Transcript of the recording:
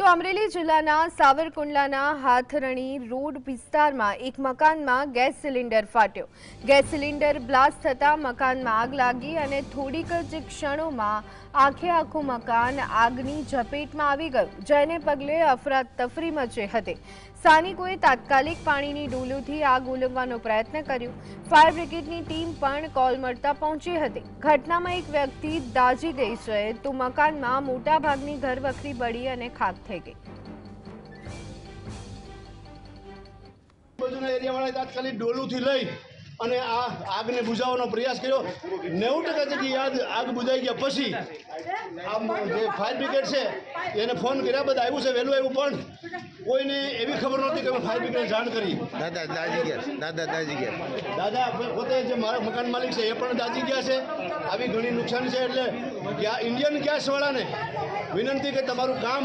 તો અમરેલી જિલ્લાના સાવરકુંડલાના હાથરણી રોડ વિસ્તારમાં એક મકાનમાં ગેસ સિલિન્ડર ફાટ્યો। ગેસ સિલિન્ડર બ્લાસ્ટ થતાં મકાનમાં આગ લાગી અને થોડીક જ ક્ષણોમાં આખે આખું મકાન આગની ઝપેટમાં આવી ગયું, જેને પગલે અફરાતફરી મચી હતી। સ્થાનિકોએ તાત્કાલિક પાણીની ડોલોથી આગ ઓલવવાનો પ્રયત્ન કર્યો। ફાયર બ્રિગેડની ટીમ પણ કોલ મળતા પહોંચી હતી। ઘટનામાં એક વ્યક્તિ દાઝી ગઈ છે, તો મકાનમાં મોટાભાગની ઘરવખરી બળી અને ખાક થઈ ગઈ। બાજુના એરિયાવાળાએ તાત્કાલિક ડોલુથી લઈ અને આ આગને બુઝાવવાનો પ્રયાસ કર્યો। 90% જેટલી આગ બુઝાઈ ગયા પછી જે ફાયર બ્રિગેડ છે એને ફોન કર્યા બાદ આવ્યું છે, વહેલું આવ્યું, પણ કોઈને એવી ખબર નહોતી કે ફાયર બ્રિગેડ જાણ કરી। દાદા પોતે જે મારા મકાન માલિક છે એ પણ દાઝી ગયા છે। આવી ઘણી નુકસાન છે, એટલે ઇન્ડિયન ગેસવાળાને વિનંતી કે તમારું કામ